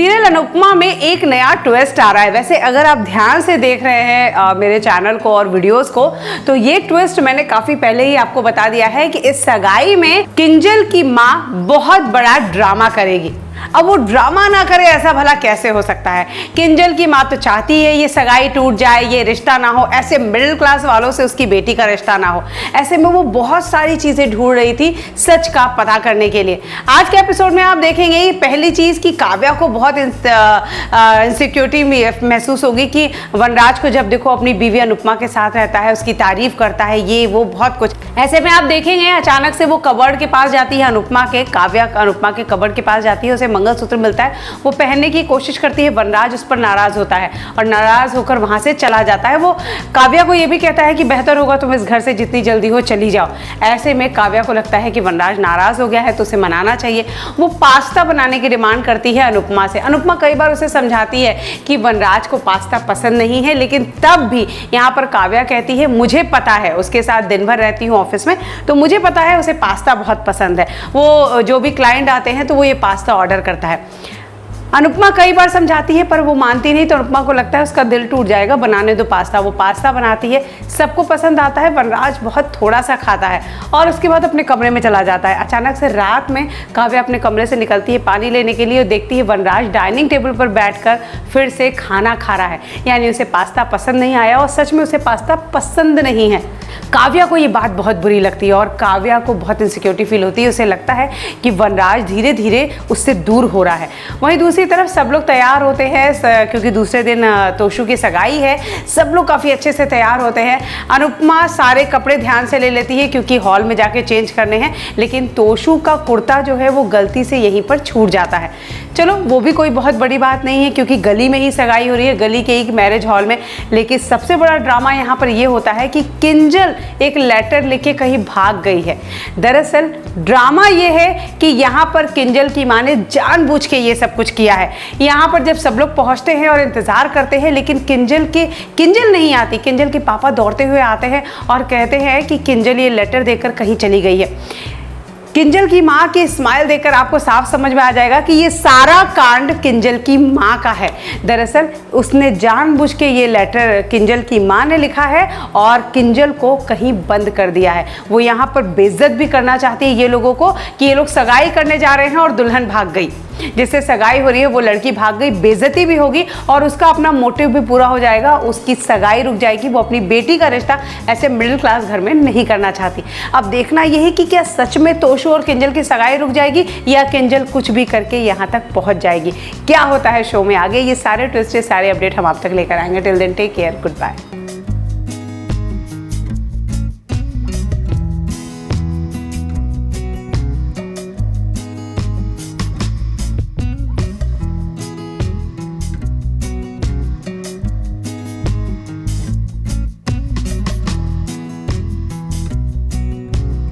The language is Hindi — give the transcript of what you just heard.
सीरियल अनुपमा में एक नया ट्विस्ट आ रहा है। वैसे अगर आप ध्यान से देख रहे हैं मेरे चैनल को और वीडियोस को, तो ये ट्विस्ट मैंने काफी पहले ही आपको बता दिया है कि इस सगाई में किंजल की माँ बहुत बड़ा ड्रामा करेगी। अब वो ड्रामा ना करे ऐसा भला कैसे हो सकता है? किंजल की माँ तो चाहती है ये सगाई टूट जाए, ये रिश्ता ना हो, ऐसे मिडिल क्लास वालों से उसकी बेटी का रिश्ता ना हो। ऐसे में वो बहुत सारी चीजें ढूंढ रही थी सच का पता करने के लिए। आज के एपिसोड में आप देखेंगे पहली चीज कि काव्या को बहुत इनसिक्योरिटी महसूस होगी कि वनराज को जब देखो अपनी बीवी अनुपमा के साथ रहता है, उसकी तारीफ करता है, ये वो बहुत कुछ। ऐसे में आप देखेंगे अचानक से वो कबर्ड के पास जाती है अनुपमा के, काव्या अनुपमा के कबर्ड के पास जाती है, उसे मंगलसूत्र मिलता है, वो पहनने की कोशिश करती है। वनराज उस पर नाराज होता है और नाराज होकर वहां से चला जाता है। वो काव्या को ये भी कहता है कि बेहतर होगा तुम इस घर से जितनी जल्दी हो चली जाओ। ऐसे में काव्या को लगता है कि वनराज नाराज हो गया है तो उसे मनाना चाहिए। वो पास्ता बनाने की डिमांड करती है अनुपमा से। अनुपमा कई बार उसे समझाती है कि वनराज को पास्ता पसंद नहीं है, लेकिन तब भी यहाँ पर काव्या कहती है मुझे पता है, उसके साथ दिन भर रहती हूँ ऑफिस में, तो मुझे पता है उसे पास्ता बहुत पसंद है। वो जो भी क्लाइंट आते हैं तो वो ये पास्ता ऑर्डर करता है। अनुपमा कई बार समझाती है पर वो मानती नहीं, तो अनुपमा को लगता है उसका दिल टूट जाएगा, बनाने दो पास्ता। वो पास्ता बनाती है, सबको पसंद आता है। वनराज बहुत थोड़ा सा खाता है और उसके बाद अपने कमरे में चला जाता है। अचानक से रात में काव्या अपने कमरे से निकलती है पानी लेने के लिए और देखती है वनराज डाइनिंग टेबल पर बैठकर फिर से खाना खा रहा है। यानी उसे पास्ता पसंद नहीं आया और सच में उसे पास्ता पसंद नहीं है। काव्या को ये बात बहुत बुरी लगती है और काव्या को बहुत इनसिक्योरिटी फील होती है। उसे लगता है कि वनराज धीरे धीरे उससे दूर हो रहा है। वहीं दूसरी तरफ सब लोग तैयार होते हैं क्योंकि दूसरे दिन तोशु की सगाई है। सब लोग काफ़ी अच्छे से तैयार होते हैं। अनुपमा सारे कपड़े ध्यान से ले लेती है क्योंकि हॉल में जाके चेंज करने हैं, लेकिन तोशु का कुर्ता जो है वो गलती से यहीं पर छूट जाता है। चलो वो भी कोई बहुत बड़ी बात नहीं है क्योंकि गली में ही सगाई हो रही है, गली के एक मैरिज हॉल में। लेकिन सबसे बड़ा ड्रामा यहाँ पर ये होता है कि किंजल एक लेटर लेके कहीं भाग गई है। दरअसल ड्रामा ये है कि यहाँ पर किंजल की माँ ने जानबूझ के ये सब कुछ किया है। यहाँ पर जब सब लोग पहुँचते हैं और इंतज़ार करते हैं, लेकिन किंजल नहीं आती। किंजल के पापा दौड़ते हुए आते हैं और कहते हैं कि किंजल ये लेटर देकर कहीं चली गई है। किंजल की माँ की स्माइल देखकर आपको साफ समझ में आ जाएगा कि ये सारा कांड किंजल की माँ का है। दरअसल उसने जानबूझ के ये लेटर किंजल की माँ ने लिखा है और किंजल को कहीं बंद कर दिया है। वो यहाँ पर बेइज्जत भी करना चाहती है ये लोगों को कि ये लोग सगाई करने जा रहे हैं और दुल्हन भाग गई। जिससे सगाई हो रही है वो लड़की भाग गई, बेइज्जती भी होगी और उसका अपना मोटिव भी पूरा हो जाएगा। उसकी सगाई रुक जाएगी। वो अपनी बेटी का रिश्ता ऐसे मिडिल क्लास घर में नहीं करना चाहती। अब देखना यही कि क्या सच में तोशु और किंजल की सगाई रुक जाएगी या किंजल कुछ भी करके यहाँ तक पहुँच जाएगी। क्या होता है शो में आगे, ये सारे ट्विस्ट, सारे अपडेट हम आप तक लेकर आएंगे। Till then take care, good bye.